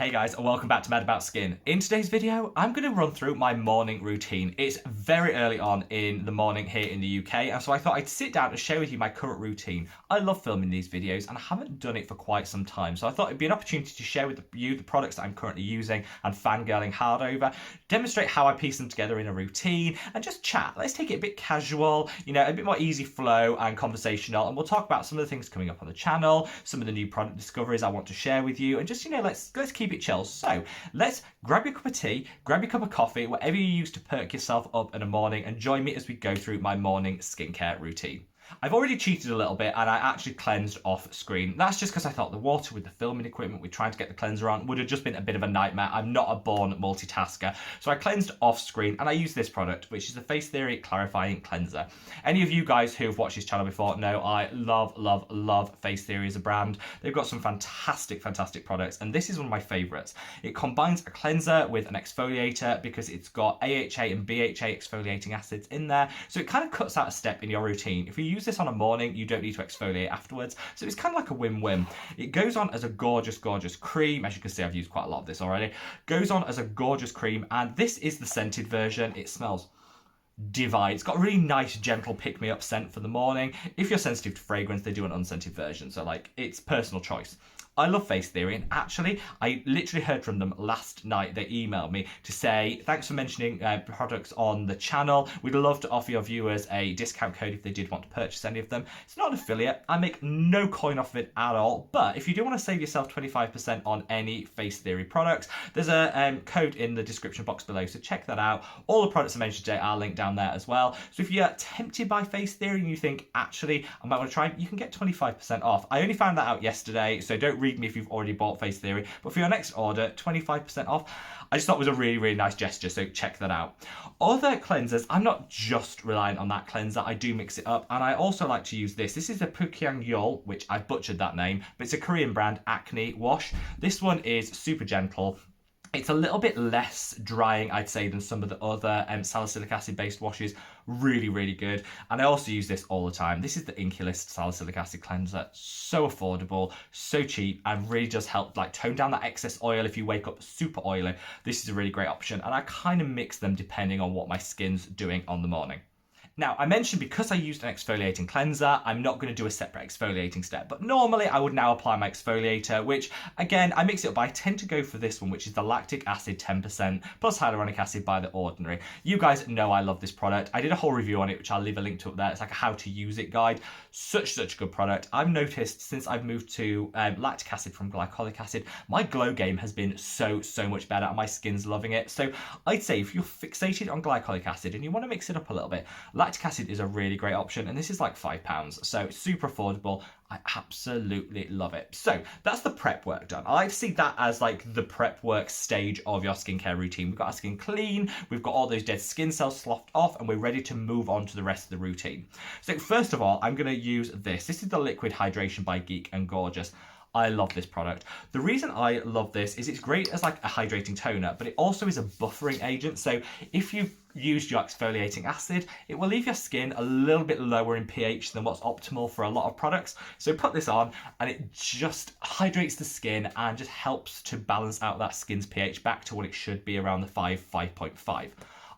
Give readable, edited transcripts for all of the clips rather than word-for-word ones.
Hey guys, and welcome back to Mad About Skin. In today's video, I'm going to run through my morning routine. It's very early on in the morning here in the UK, and so I thought I'd sit down and share with you my current routine. I love filming these videos, and I haven't done it for quite some time, so I thought it'd be an opportunity to share with you the products that I'm currently using and fangirling hard over, demonstrate how I piece them together in a routine, and just chat. Let's take it a bit casual, a bit more easy flow and conversational, and we'll talk about some of the things coming up on the channel, some of the new product discoveries I want to share with you, and just, let's keep it chill. So let's grab your cup of tea, grab your cup of coffee, whatever you use to perk yourself up in the morning, and join me as we go through my morning skincare routine. I've already cheated a little bit and I actually cleansed off screen. That's just because I thought the water with the filming equipment, with trying to get the cleanser on, would have just been a bit of a nightmare. I'm not a born multitasker. So I cleansed off screen and I use this product, which is the Face Theory Clarifying Cleanser. Any of you guys who've watched this channel before know I love Face Theory as a brand. They've got some fantastic products, and this is one of my favorites. It combines a cleanser with an exfoliator because it's got AHA and BHA exfoliating acids in there. So it kind of cuts out a step in your routine. If you use this on a morning, you don't need to exfoliate afterwards, so it's kind of like a win-win. It goes on as a gorgeous cream. As you can see, I've used quite a lot of this already. Goes on as a gorgeous cream, and this is the scented version. It smells divine. It's got a really nice gentle pick-me-up scent for the morning. If you're sensitive to fragrance, they do an unscented version, so it's personal choice. I love Face Theory, and actually I literally heard from them last night. They emailed me to say thanks for mentioning products on the channel. We'd love to offer your viewers a discount code if they did want to purchase any of them. It's not an affiliate. I make no coin off of it at all, but if you do want to save yourself 25% on any Face Theory products, there's a code in the description box below, so check that out. All the products I mentioned today are linked down there as well. So if you're tempted by Face Theory and you think, actually, I might want to try it, you can get 25% off. I only found that out yesterday, so don't read me if you've already bought Face Theory, but for your next order, 25% off. I just thought it was a really nice gesture, so check that out. Other cleansers, I'm not just relying on that cleanser. I do mix it up, and I also like to use this. This is the Pukyang Yol, which I butchered that name, but it's a Korean brand acne wash. This one is super gentle. It's a little bit less drying, I'd say, than some of the other salicylic acid based washes. Really good. And I also use this all the time. This is the Inkey salicylic acid cleanser. So affordable, so cheap, and really does help tone down that excess oil if you wake up super oily. This is a really great option, and I kind of mix them depending on what my skin's doing on the morning. Now, I mentioned because I used an exfoliating cleanser, I'm not going to do a separate exfoliating step, but normally I would now apply my exfoliator, which, again, I mix it up, but I tend to go for this one, which is the lactic acid 10% plus hyaluronic acid by The Ordinary. You guys know I love this product. I did a whole review on it, which I'll leave a link to up there. It's like a how to use it guide. Such a good product. I've noticed since I've moved to lactic acid from glycolic acid, my glow game has been so much better, and my skin's loving it. So I'd say if you're fixated on glycolic acid and you want to mix it up a little bit, lactic acid is a really great option, and this is like £5, so it's super affordable. I absolutely love it. So that's the prep work done. I like to see that as the prep work stage of your skincare routine. We've got our skin clean, we've got all those dead skin cells sloughed off, and we're ready to move on to the rest of the routine. So first of all, I'm going to use this. This is the Liquid Hydration by Geek and Gorgeous. I love this product. The reason I love this is it's great as a hydrating toner, but it also is a buffering agent. So if you've used your exfoliating acid, it will leave your skin a little bit lower in pH than what's optimal for a lot of products. So put this on and it just hydrates the skin and just helps to balance out that skin's pH back to what it should be, around the 5.5.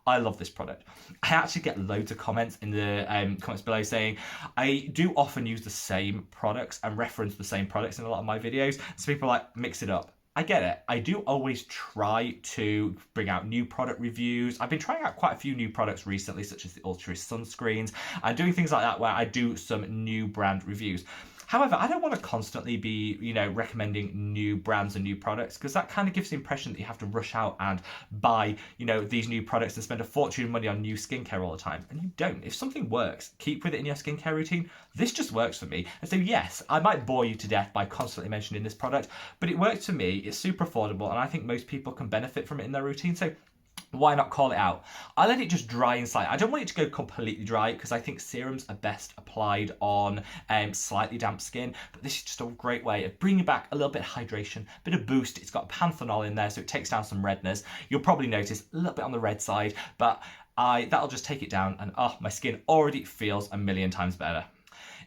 I love this product. I actually get loads of comments in the comments below saying I do often use the same products and reference the same products in a lot of my videos. So people are like, mix it up. I get it. I do always try to bring out new product reviews. I've been trying out quite a few new products recently, such as the Ultra sunscreens, and doing things like that where I do some new brand reviews. However, I don't want to constantly be, recommending new brands and new products, because that kind of gives the impression that you have to rush out and buy, these new products and spend a fortune of money on new skincare all the time. And you don't. If something works, keep with it in your skincare routine. This just works for me. And so, yes, I might bore you to death by constantly mentioning this product, but it works for me. It's super affordable, and I think most people can benefit from it in their routine. So why not call it out? I let it just dry inside. I don't want it to go completely dry, because I think serums are best applied on slightly damp skin, but this is just a great way of bringing back a little bit of hydration, a bit of boost. It's got panthenol in there, so it takes down some redness. You'll probably notice a little bit on the red side, but that'll just take it down, and my skin already feels a million times better.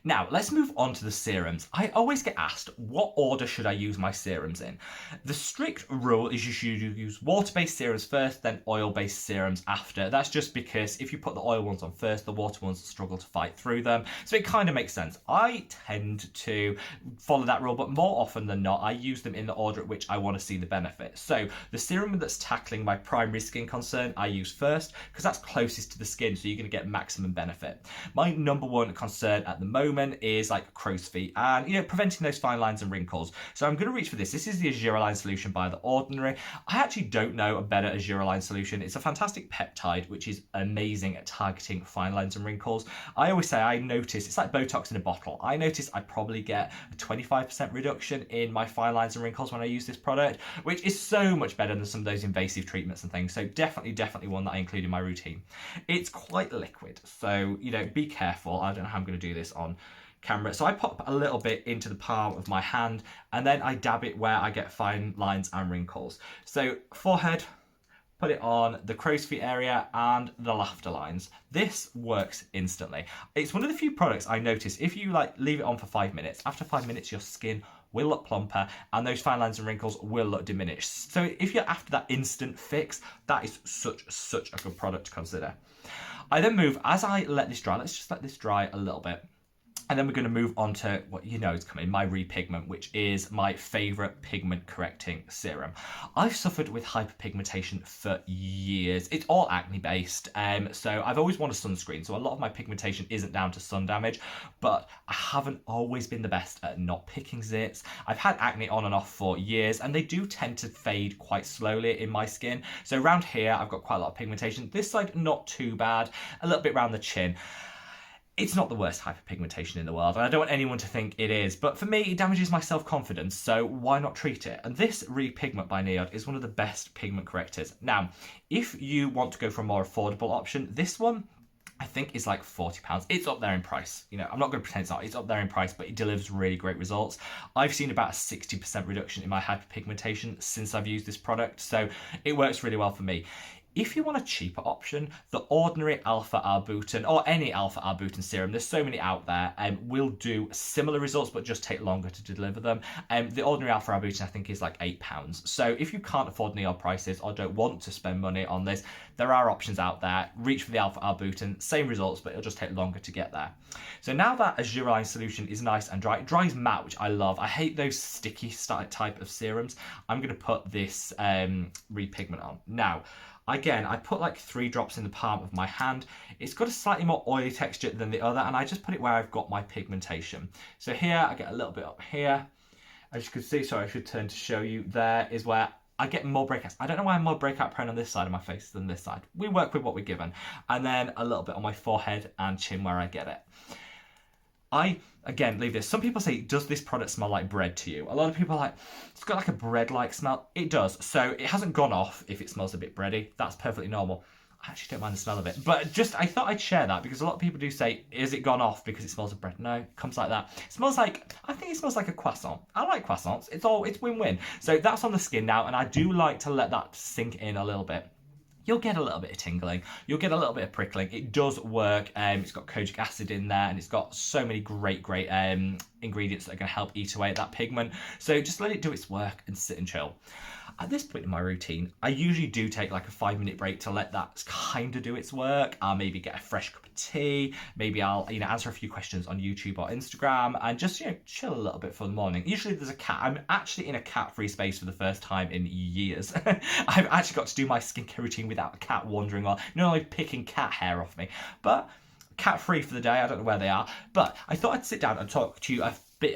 Now, let's move on to the serums. I always get asked, what order should I use my serums in? The strict rule is you should use water-based serums first, then oil-based serums after. That's just because if you put the oil ones on first, the water ones struggle to fight through them. So it kind of makes sense. I tend to follow that rule, but more often than not, I use them in the order at which I want to see the benefit. So the serum that's tackling my primary skin concern, I use first, because that's closest to the skin, so you're going to get maximum benefit. My number one concern at the moment is like crow's feet and, preventing those fine lines and wrinkles. So I'm going to reach for this. This is the Azure Line solution by The Ordinary. I actually don't know a better Azure Line solution. It's a fantastic peptide, which is amazing at targeting fine lines and wrinkles. I always say I notice, it's like Botox in a bottle. I notice I probably get a 25% reduction in my fine lines and wrinkles when I use this product, which is so much better than some of those invasive treatments and things. So definitely one that I include in my routine. It's quite liquid, so, be careful. I don't know how I'm going to do this on camera. So I pop a little bit into the palm of my hand and then I dab it where I get fine lines and wrinkles. So forehead, put it on the crow's feet area and the laughter lines. This works instantly. It's one of the few products I notice if you leave it on for 5 minutes, after 5 minutes your skin will look plumper and those fine lines and wrinkles will look diminished. So if you're after that instant fix, that is such a good product to consider. I then move, as I let this dry, let's just let this dry a little bit. And then we're going to move on to what is coming, my Repigment, which is my favourite pigment correcting serum. I've suffered with hyperpigmentation for years. It's all acne based, so I've always worn a sunscreen, so a lot of my pigmentation isn't down to sun damage, but I haven't always been the best at not picking zits. I've had acne on and off for years, and they do tend to fade quite slowly in my skin. So around here, I've got quite a lot of pigmentation. This side, not too bad, a little bit around the chin. It's not the worst hyperpigmentation in the world, and I don't want anyone to think it is, but for me, it damages my self-confidence, so why not treat it? And this Repigment by Neod is one of the best pigment correctors. Now, if you want to go for a more affordable option, this one, I think, is like £40. It's up there in price. I'm not going to pretend it's not. It's up there in price, but it delivers really great results. I've seen about a 60% reduction in my hyperpigmentation since I've used this product, so it works really well for me. If you want a cheaper option, the Ordinary Alpha Arbutin, or any Alpha Arbutin serum, there's so many out there, will do similar results, but just take longer to deliver them. The Ordinary Alpha Arbutin, I think, is like £8. So if you can't afford Neod prices or don't want to spend money on this, there are options out there. Reach for the Alpha Arbutin, same results, but it'll just take longer to get there. So now that Azure Line solution is nice and dry, it dries matte, which I love. I hate those sticky type of serums. I'm going to put this Repigment on. Now, again, I put like 3 drops in the palm of my hand. It's got a slightly more oily texture than the other, and I just put it where I've got my pigmentation. So here, I get a little bit up here. As you can see, sorry, I should turn to show you, there is where I get more breakouts. I don't know why I'm more breakout prone on this side of my face than this side. We work with what we're given. And then a little bit on my forehead and chin where I get it. I, again, leave this. Some people say, does this product smell like bread to you? A lot of people are like, it's got like a bread-like smell. It does. So it hasn't gone off if it smells a bit bready. That's perfectly normal. I actually don't mind the smell of it. But just, I thought I'd share that because a lot of people do say, is it gone off because it smells of bread? No, it comes like that. It smells like, I think it smells like a croissant. I like croissants. It's win-win. So that's on the skin now, and I do like to let that sink in a little bit. You'll get a little bit of tingling. You'll get a little bit of prickling. It does work. It's got kojic acid in there, and it's got so many great ingredients that are going to help eat away at that pigment. So just let it do its work and sit and chill. At this point in my routine, I usually do take like a 5-minute break to let that kind of do its work. I'll maybe get a fresh cup of tea. Maybe I'll, answer a few questions on YouTube or Instagram and just, chill a little bit for the morning. Usually there's a cat. I'm actually in a cat-free space for the first time in years. I've actually got to do my skincare routine without a cat wandering or not only picking cat hair off me, but cat-free for the day. I don't know where they are, but I thought I'd sit down and talk to you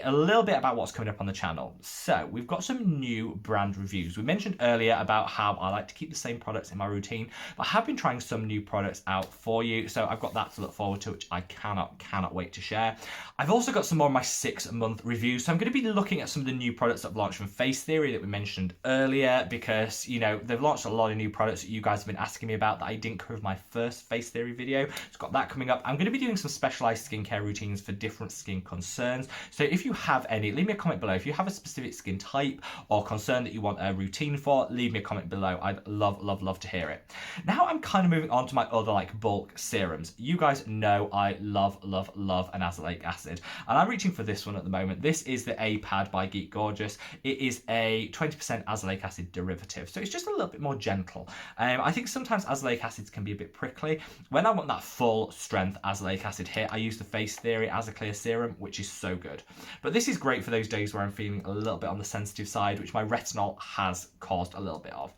a little bit about what's coming up on the channel. So we've got some new brand reviews. We mentioned earlier about how I like to keep the same products in my routine, but I have been trying some new products out for you. So I've got that to look forward to, which I cannot wait to share. I've also got some more of my 6-month reviews. So I'm going to be looking at some of the new products that have launched from Face Theory that we mentioned earlier, because, they've launched a lot of new products that you guys have been asking me about that I didn't cover in my first Face Theory video. It's got that coming up. I'm going to be doing some specialized skincare routines for different skin concerns. So if you have any, leave me a comment below. If you have a specific skin type or concern that you want a routine for, leave me a comment below. I'd love to hear it. Now I'm kind of moving on to my other like bulk serums. You guys know I love an azelaic acid, and I'm reaching for this one at the moment. This is the A-Pad by Geek Gorgeous. It is a 20% azelaic acid derivative, so it's just a little bit more gentle. I think sometimes azelaic acids can be a bit prickly. When I want that full strength azelaic acid hit, I use the Face Theory Clear Serum, which is so good. But this is great for those days where I'm feeling a little bit on the sensitive side, which my retinol has caused a little bit of.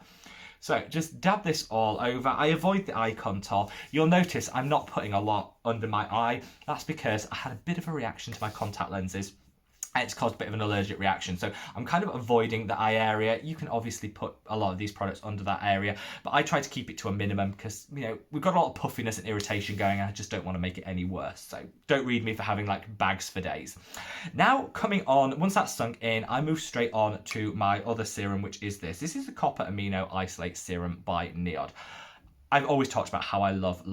So just dab this all over. I avoid the eye contour. You'll notice I'm not putting a lot under my eye. That's because I had a bit of a reaction to my contact lenses. It's caused a bit of an allergic reaction, so I'm kind of avoiding the eye area. You can obviously put a lot of these products under that area, but I try to keep it to a minimum because, you know, we've got a lot of puffiness and irritation going, and I just don't want to make it any worse. So don't read me for having like bags for days. Now coming on, once that's sunk in, I move straight on to my other serum, which is this. This is the Copper Amino Isolate Serum by Neod. I've always talked about how I love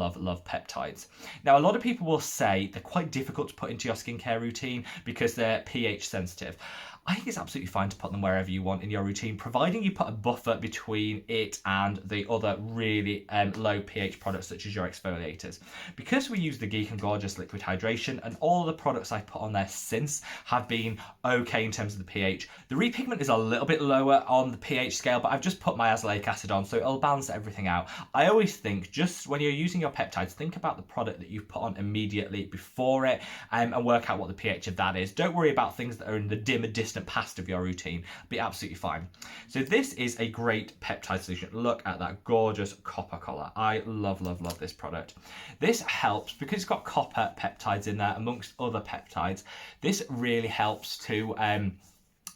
peptides. Now, a lot of people will say they're quite difficult to put into your skincare routine because they're pH sensitive. I think it's absolutely fine to put them wherever you want in your routine, providing you put a buffer between it and the other really low pH products such as your exfoliators. Because we use the Geek and Gorgeous liquid hydration, and all the products I've put on there since have been okay in terms of the pH. The repigment is a little bit lower on the pH scale, but I've just put my azelaic acid on, so it'll balance everything out. I always think, just when you're using your peptides, think about the product that you've put on immediately before it, and work out what the pH of that is. Don't worry about things that are in the dimmer distant past of your routine. Be absolutely fine. So this is a great peptide solution. Look at that gorgeous copper color. I love this product. This helps because it's got copper peptides in there amongst other peptides. This really helps to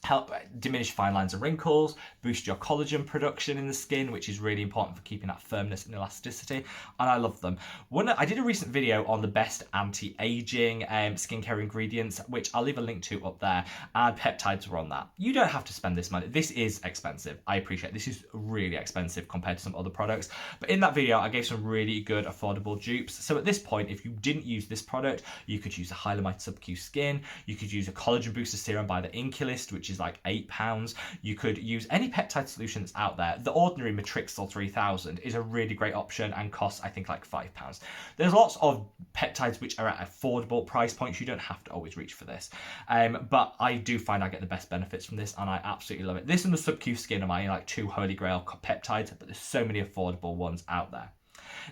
help diminish fine lines and wrinkles, boost your collagen production in the skin, which is really important for keeping that firmness and elasticity, and I love them. I did a recent video on the best anti-aging skincare ingredients, which I'll leave a link to up there, and peptides were on that. You don't have to spend this money. This is expensive. I appreciate this is really expensive compared to some other products, but in that video I gave some really good affordable dupes. So at this point, if you didn't use this product, you could use a Hylamite Sub-Q Skin, you could use a collagen booster serum by the Inkey list, which is like £8. You could use any peptide solution that's out there. The ordinary Matrixyl 3000 is a really great option and costs, I think, like £5. There's lots of peptides which are at affordable price points. You don't have to always reach for this, but I do find I get the best benefits from this, and I absolutely love it. This and the Sub-Q Skin are my like two holy grail peptides, but there's so many affordable ones out there.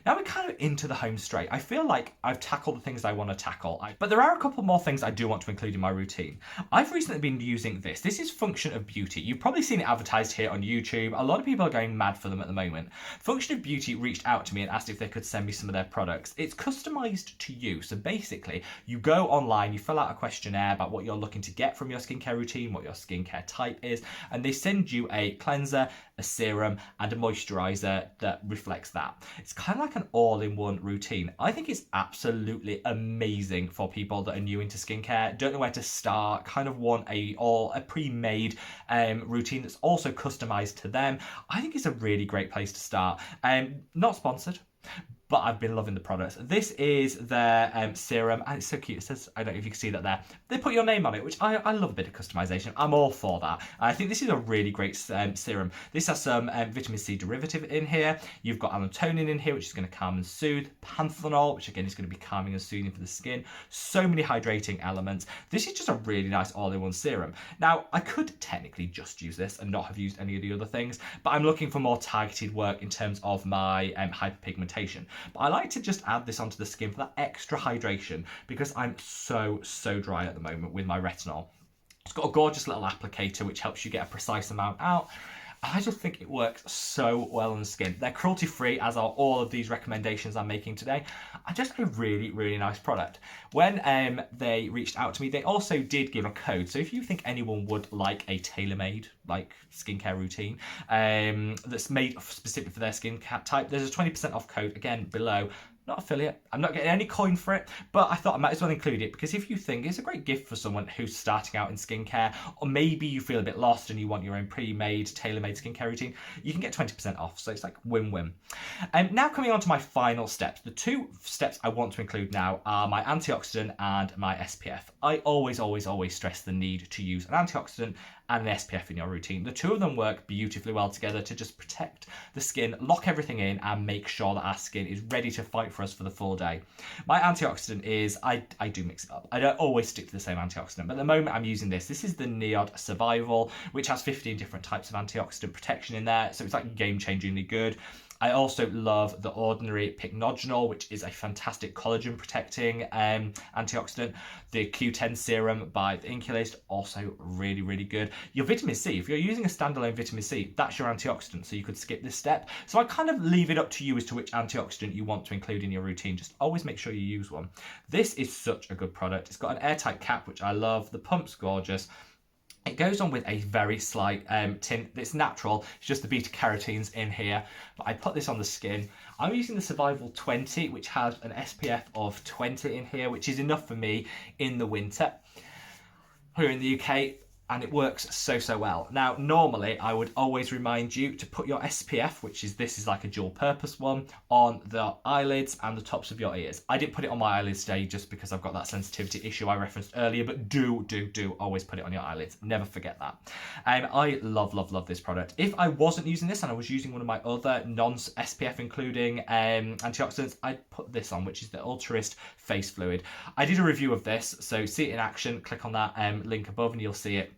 Now we're kind of into the home straight. I feel like I've tackled the things I want to tackle, but there are a couple more things I do want to include in my routine. I've recently been using this. This is Function of Beauty. You've probably seen it advertised here on YouTube. A lot of people are going mad for them at the moment. Function of Beauty reached out to me and asked if they could send me some of their products. It's customized to you. So basically, you go online, you fill out a questionnaire about what you're looking to get from your skincare routine, what your skincare type is, and they send you a cleanser, a serum, and a moisturizer that reflects that. It's kind of like an all-in-one routine. I think it's absolutely amazing for people that are new into skincare, don't know where to start, kind of want a pre-made routine that's also customized to them. I think it's a really great place to start. Not sponsored, but I've been loving the products. This is their serum, and it's so cute. It says, I don't know if you can see that there. They put your name on it, which I love a bit of customization. I'm all for that. I think this is a really great serum. This has some vitamin C derivative in here. You've got allantoin in here, which is going to calm and soothe. Panthenol, which again is going to be calming and soothing for the skin. So many hydrating elements. This is just a really nice all-in-one serum. Now, I could technically just use this and not have used any of the other things, but I'm looking for more targeted work in terms of my hyperpigmentation. But I like to just add this onto the skin for that extra hydration because I'm so dry at the moment with my retinol. It's got a gorgeous little applicator which helps you get a precise amount out. I just think it works so well on the skin. They're cruelty-free, as are all of these recommendations I'm making today. I just got a really nice product. When they reached out to me, they also did give a code. So if you think anyone would like a tailor-made like skincare routine that's made specifically for their skin type, there's a 20% off code, again, below. not affiliate. I'm not getting any coin for it, but I thought I might as well include it because if you think it's a great gift for someone who's starting out in skincare, or maybe you feel a bit lost and you want your own pre-made, tailor-made skincare routine, you can get 20% off. So it's like win-win. Now coming on to my final steps. The two steps I want to include now are my antioxidant and my SPF. I always stress the need to use an antioxidant and an SPF in your routine. The two of them work beautifully well together to just protect the skin, lock everything in, and make sure that our skin is ready to fight for us for the full day. My antioxidant is, I do mix it up. I don't always stick to the same antioxidant, but at the moment I'm using this. This is the NIOD Survival, which has 15 different types of antioxidant protection in there, so it's like game-changingly good. I also love the Ordinary Pycnogenol, which is a fantastic collagen protecting antioxidant. The Q10 serum by the Inkey, also really good. Your vitamin C, if you're using a standalone vitamin C, that's your antioxidant, so you could skip this step. So I kind of leave it up to you as to which antioxidant you want to include in your routine. Just always make sure you use one. This is such a good product. It's got an airtight cap, which I love. The pump's gorgeous. It goes on with a very slight tint. It's natural. It's just the beta carotenes in here. But I put this on the skin. I'm using the Survival 20, which has an SPF of 20 in here, which is enough for me in the winter here in the UK. And it works so well. Now, normally I would always remind you to put your SPF, which is, this is like a dual purpose one, on the eyelids and the tops of your ears. I didn't put it on my eyelids today just because I've got that sensitivity issue I referenced earlier, but do always put it on your eyelids. Never forget that. I love this product. If I wasn't using this and I was using one of my other non-SPF including antioxidants, I'd put this on, which is the Ultrist Face Fluid. I did a review of this, so see it in action. Click on that link above and you'll see it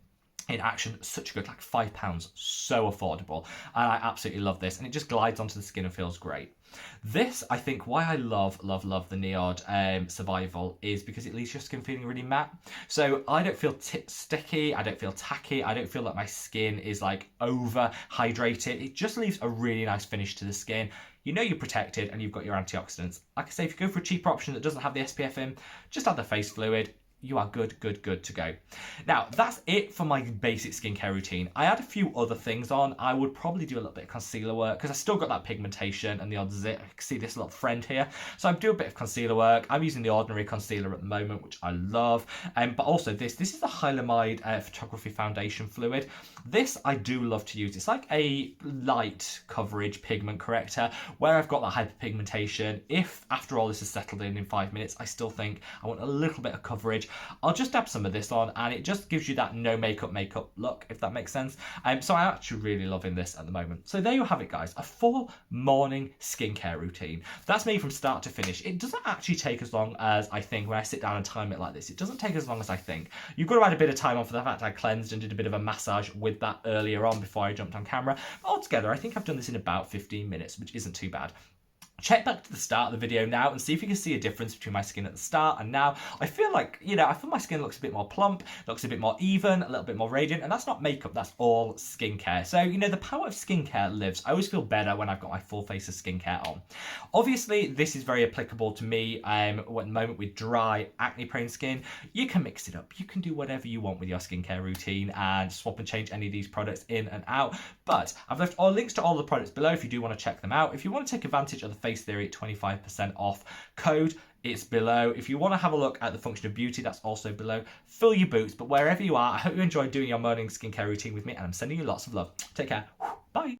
in action. Such good, like £5, so affordable, and I absolutely love this, and it just glides onto the skin and feels great. This, I think, why I love the NIOD Survival is because it leaves your skin feeling really matte. So I don't feel sticky, I don't feel tacky, I don't feel like my skin is like over hydrated. It just leaves a really nice finish to the skin. You know you're protected and you've got your antioxidants. Like I say, if you go for a cheaper option that doesn't have the SPF in, just add the face fluid. You are good to go. Now, that's it for my basic skincare routine. I add a few other things on. I would probably do a little bit of concealer work because I still got that pigmentation and the odds is it. I can see this little friend here. So I do a bit of concealer work. I'm using the Ordinary concealer at the moment, which I love. But also this is the Hylamide Photography Foundation Fluid. This I do love to use. It's like a light coverage pigment corrector where I've got that hyperpigmentation. If after all this is settled in 5 minutes, I still think I want a little bit of coverage, I'll just dab some of this on and it just gives you that no makeup look, if that makes sense. So I'm actually really loving this at the moment. So there you have it, guys, a full morning skincare routine. That's me from start to finish. It doesn't actually take as long as I think when I sit down and time it like this. It doesn't take as long as I think. You've got to add a bit of time on for the fact I cleansed and did a bit of a massage with that earlier on before I jumped on camera. But altogether, I think I've done this in about 15 minutes, which isn't too bad. Check back to the start of the video now and see if you can see a difference between my skin at the start and now. I feel like, I feel my skin looks a bit more plump, looks a bit more even, a little bit more radiant, and that's not makeup, that's all skincare. So, the power of skincare lives. I always feel better when I've got my full face of skincare on. Obviously, this is very applicable to me at the moment with dry, acne-prone skin. You can mix it up. You can do whatever you want with your skincare routine and swap and change any of these products in and out. But I've left all links to all the products below if you do want to check them out. If you want to take advantage of the Face Theory 25% off code, it's below. If you want to have a look at the Function of Beauty, that's also below. Fill your boots, but wherever you are, I hope you enjoyed doing your morning skincare routine with me, and I'm sending you lots of love. Take care.